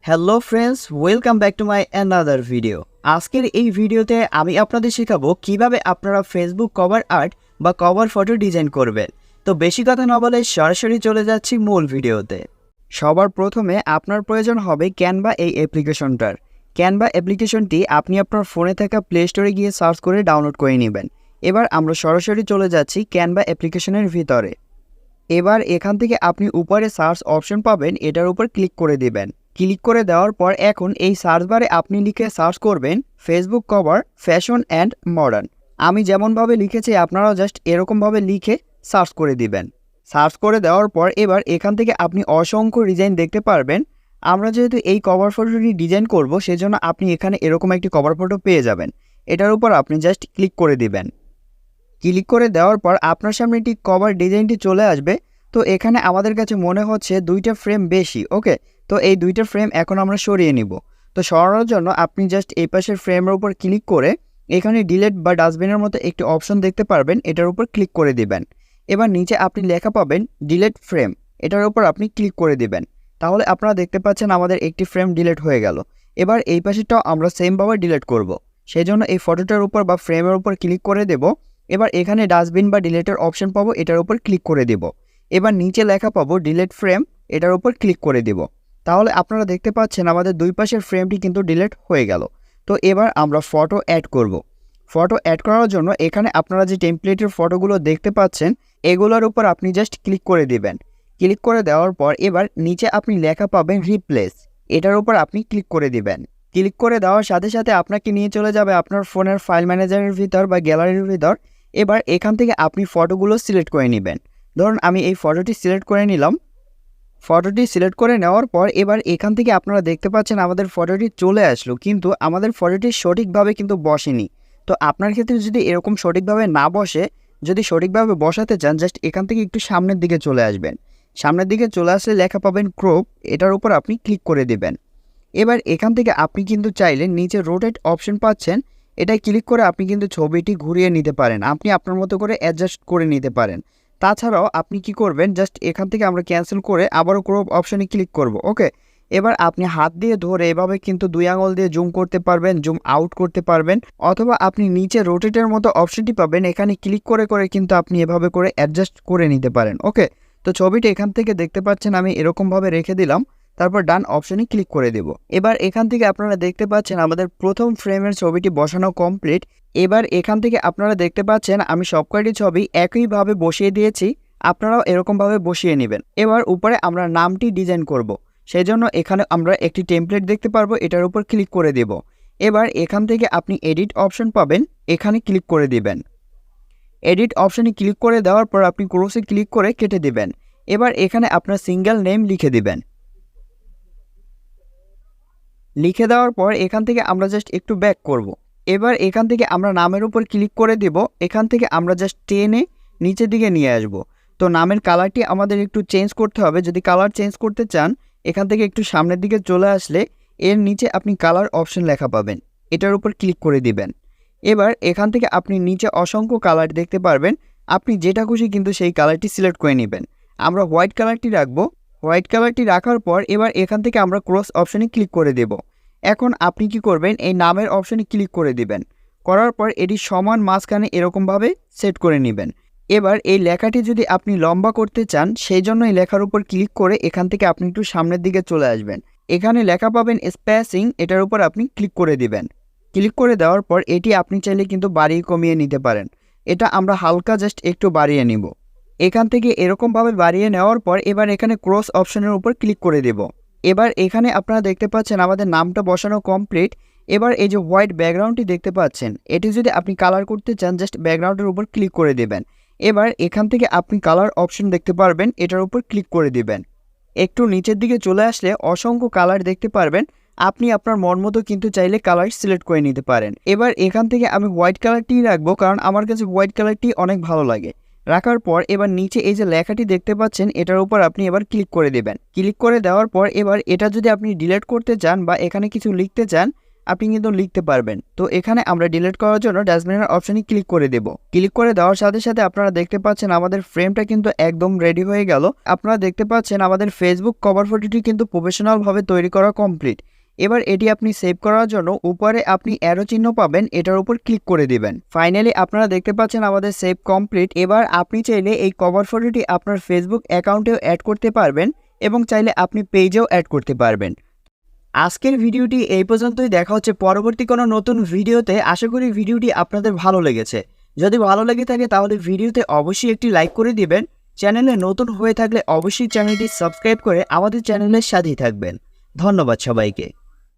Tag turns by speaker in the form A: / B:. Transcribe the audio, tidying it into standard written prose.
A: Hello friends, welcome back to my another video. আজকের এই ভিডিওতে আমি আপনাদের শেখাবো কিভাবে আপনারা ফেসবুক কভার আর্ট বা কভার ফটো ডিজাইন করবেন। তো বেশি কথা না বলে সরাসরি চলে যাচ্ছি মূল ভিডিওতে। সবার প্রথমে আপনার প্রয়োজন হবে ক্যানভা এই অ্যাপ্লিকেশনটার। ক্যানভা অ্যাপ্লিকেশনটি আপনি আপনার ফোনে থাকা প্লে স্টোরে গিয়ে সার্চ করে ডাউনলোড করে নেবেন। এবার আমরা সরাসরি চলে যাচ্ছি ক্যানভা অ্যাপ্লিকেশনের ভিতরে। এবার এখান থেকে আপনি উপরে সার্চ অপশন পাবেন, এটার উপর ক্লিক করে দিবেন। ক্লিক করে দেওয়ার পর এখন এই সার্চ বারে আপনি লিখে সার্চ করবেন Facebook cover fashion and modern. আমি যেমনভাবে লিখেছি আপনারাও জাস্ট এরকমভাবে লিখে সার্চ করে দিবেন। সার্চ করে দেওয়ার পর এবার এখান থেকে আপনি অসংখ্য ডিজাইন দেখতে পারবেন। আমরা যেহেতু এই কভার ফটোটি ডিজাইন করব, সেজন্য আপনি এখানে এরকম একটি কভার ফটো পেয়ে যাবেন। এটার উপর আপনি জাস্ট ক্লিক করে দিবেন। ক্লিক করে দেওয়ার পর আপনার সামনে একটি কভার ডিজাইনটি চলে আসবে। তো এখানে আমাদের কাছে মনে হচ্ছে দুইটা ফ্রেম বেশি, ওকে। তো এই দুইটা ফ্রেম এখন আমরা সরিয়ে নিব। তো সরানোর জন্য আপনি জাস্ট এই পাশের ফ্রেমের উপর ক্লিক করে এখানে ডিলেট বা ডাস্টবিনের মতো একটি অপশন দেখতে পারবেন, এটার উপর ক্লিক করে দিবেন। এবার নিচে আপনি লেখা পাবেন ডিলেট ফ্রেম, এটার উপর আপনি ক্লিক করে দিবেন। তাহলে আপনারা দেখতে পাচ্ছেন আমাদের একটি ফ্রেম ডিলেট হয়ে গেল। এবার এই পাশেরটাও আমরা সেমভাবে ডিলেট করব। সেই জন্য এই ফটোটার উপর বা ফ্রেমের উপর ক্লিক করে দেব। এবার এখানে ডাস্টবিন বা ডিলেটের অপশন পাবো, এটার উপর ক্লিক করে দেব। এবার নিচে লেখা পাবো ডিলেট ফ্রেম, এটার উপর ক্লিক করে দেব। তাহলে আপনারা দেখতে পাচ্ছেন আমাদের দুই পাশের ফ্রেমটি কিন্তু ডিলেট হয়ে গেল। তো এবার আমরা ফটো অ্যাড করব। ফটো অ্যাড করার জন্য এখানে আপনারা যে টেমপ্লেটের ফটোগুলো দেখতে পাচ্ছেন, এগুলোর উপর আপনি জাস্ট ক্লিক করে দিবেন। ক্লিক করে দেওয়ার পর এবার নিচে আপনি লেখা পাবেন রিপ্লেস, এটার উপর আপনি ক্লিক করে দিবেন। ক্লিক করে দেওয়ার সাথে সাথে আপনাকে নিয়ে চলে যাবে আপনার ফোনের ফাইল ম্যানেজারের ভিতর বা গ্যালারির ভিতর। এবার এখান থেকে আপনি ফটোগুলো সিলেক্ট করে নেবেন। ধরুন আমি এই ফটোটি সিলেক্ট করে নিলাম। ফটোটি সিলেক্ট করে নেওয়ার পর এবার এখান থেকে আপনারা দেখতে পাচ্ছেন আমাদের ফটোটি চলে আসলো, কিন্তু আমাদের ফটোটি সঠিকভাবে কিন্তু বসেনি। তো আপনার ক্ষেত্রে যদি এরকম সঠিকভাবে না বসে, যদি সঠিকভাবে বসাতে চান, জাস্ট এখান থেকে একটু সামনের দিকে চলে আসবেন। সামনের দিকে চলে আসলে লেখা পাবেন ক্রপ, এটার উপর আপনি ক্লিক করে দেবেন। এবার এখান থেকে আপনি কিন্তু চাইলে নিচে রোটেট অপশন পাচ্ছেন, এটাই ক্লিক করে আপনি কিন্তু ছবিটি ঘুরিয়ে নিতে পারেন, আপনি আপনার মতো করে অ্যাডজাস্ট করে নিতে পারেন। তাছাড়াও আপনি কি করবেন, জাস্ট এখান থেকে আমরা ক্যান্সেল করে আবারও ক্রপ অপশনে ক্লিক করব, ওকে। এবার আপনি হাত দিয়ে ধরে এভাবে কিন্তু দুই আঙুল দিয়ে জুম করতে পারবেন, জুম আউট করতে পারবেন, অথবা আপনি নিচে রোটেটের মতো অপশনটি পাবেন, এখানে ক্লিক করে করে কিন্তু আপনি এভাবে করে অ্যাডজাস্ট করে নিতে পারেন, ওকে। তো ছবিটি এখান থেকে দেখতে পাচ্ছেন আমি এরকমভাবে রেখে দিলাম, তারপর ডান অপশনে ক্লিক করে দেব। এবার এখান থেকে আপনারা দেখতে পাচ্ছেন আমাদের প্রথম ফ্রেমের ছবিটি বসানো কমপ্লিট। এবার এখান থেকে আপনারা দেখতে পাচ্ছেন আমি সবকটি ছবি একইভাবে বসিয়ে দিয়েছি, আপনারাও এরকমভাবে বসিয়ে নেবেন। এবার উপরে আমরা নামটি ডিজাইন করব, সেই জন্য এখানে আমরা একটি টেমপ্লেট দেখতে পারবো, এটার উপর ক্লিক করে দেব। এবার এখান থেকে আপনি এডিট অপশন পাবেন, এখানে ক্লিক করে দিবেন। এডিট অপশনে ক্লিক করে দেওয়ার পর আপনি ক্রসে ক্লিক করে কেটে দিবেন। এবার এখানে আপনার সিঙ্গেল নেম লিখে দিবেন। লিখে দেওয়ার পর এখান থেকে আমরা জাস্ট একটু ব্যাক করব। এবার এখান থেকে আমরা নামের উপর ক্লিক করে দেব। এখান থেকে আমরা জাস্ট টেনে নিচের দিকে নিয়ে আসব। তো নামের কালারটি আমাদের একটু চেঞ্জ করতে হবে। যদি কালার চেঞ্জ করতে চান, এখান থেকে একটু সামনের দিকে চলে আসলে এর নিচে আপনি কালার অপশন লেখা পাবেন, এটার উপর ক্লিক করে দিবেন। এবার এখান থেকে আপনি নিচে অসংখ্য কালার দেখতে পারবেন, আপনি যেটা খুশি কিন্তু সেই কালারটি সিলেক্ট করে নেবেন। আমরা হোয়াইট কালারটি রাখবো। হোয়াইট কালারটি রাখার পর এবার এখান থেকে আমরা ক্রস অপশনে ক্লিক করে দেব। এখন আপনি কি করবেন, এই নামের অপশনে ক্লিক করে দিবেন। করার পর এটি সমান মাঝখানে এরকমভাবে সেট করে নেবেন। এবার এই লেখাটি যদি আপনি লম্বা করতে চান, সেই জন্য এই লেখার উপর ক্লিক করে এখান থেকে আপনি একটু সামনের দিকে চলে আসবেন। এখানে লেখা পাবেন স্পেসিং, এটার উপর আপনি ক্লিক করে দিবেন। ক্লিক করে দেওয়ার পর এটি আপনি চাইলে কিন্তু বাড়িয়ে কমিয়ে নিতে পারেন। এটা আমরা হালকা জাস্ট একটু বাড়িয়ে নিব। এখান থেকে এরকমভাবে বাড়িয়ে নেওয়ার পর এবার এখানে ক্রস অপশনের উপর ক্লিক করে দেব। এবার এখানে আপনারা দেখতে পাচ্ছেন আমাদের নামটা বসানো কমপ্লিট। এবার এই যে হোয়াইট ব্যাকগ্রাউন্ডটি দেখতে পাচ্ছেন, এটি যদি আপনি কালার করতে চান, জাস্ট ব্যাকগ্রাউন্ডের উপর ক্লিক করে দেবেন। এবার এখান থেকে আপনি কালার অপশন দেখতে পারবেন, এটার উপর ক্লিক করে দিবেন। একটু নিচের দিকে চলে আসলে অসংখ্য কালার দেখতে পারবেন, আপনি আপনার মন মতো কিন্তু চাইলে কালার সিলেক্ট করে নিতে পারেন। এবার এখান থেকে আমি হোয়াইট কালারটি রাখবো, কারণ আমার কাছে হোয়াইট কালারটি অনেক ভালো লাগে। রাখার পর এবার নিচে এই যে লেখাটি দেখতে পাচ্ছেন, এটার উপর আপনি এবার ক্লিক করে দেবেন। ক্লিক করে দেওয়ার পর এবার এটা যদি আপনি ডিলিট করতে চান বা এখানে কিছু লিখতে চান, আপনি কিন্তু লিখতে পারবেন। তো এখানে আমরা ডিলিট করার জন্য ডাস্টবিনের অপশনে ক্লিক করে দেব। ক্লিক করে দেওয়ার সাথে সাথে আপনারা দেখতে পাচ্ছেন আমাদের ফ্রেমটা কিন্তু একদম রেডি হয়ে গেল। আপনারা দেখতে পাচ্ছেন আমাদের ফেসবুক কভার ফটোটি কিন্তু প্রফেশনালভাবে তৈরি করা কমপ্লিট। এবার এটি আপনি সেভ করার জন্য উপরে আপনি অ্যারো চিহ্ন পাবেন, এটার উপর ক্লিক করে দিবেন। ফাইনালি আপনারা দেখতে পাচ্ছেন আমাদের সেভ কমপ্লিট। এবার আপনি চাইলে এই কভার ফটোটি আপনার ফেসবুক অ্যাকাউন্টেও অ্যাড করতে পারবেন এবং চাইলে আপনি পেজেও অ্যাড করতে পারবেন। আজকের ভিডিওটি এই পর্যন্তই। দেখা হচ্ছে পরবর্তী কোনো নতুন ভিডিওতে। আশা করি ভিডিওটি আপনাদের ভালো লেগেছে। যদি ভালো লেগে থাকে তাহলে ভিডিওতে অবশ্যই একটি লাইক করে দিবেন। চ্যানেলে নতুন হয়ে থাকলে অবশ্যই চ্যানেলটি সাবস্ক্রাইব করে আমাদের চ্যানেলের সাথেই থাকবেন। ধন্যবাদ সবাইকে।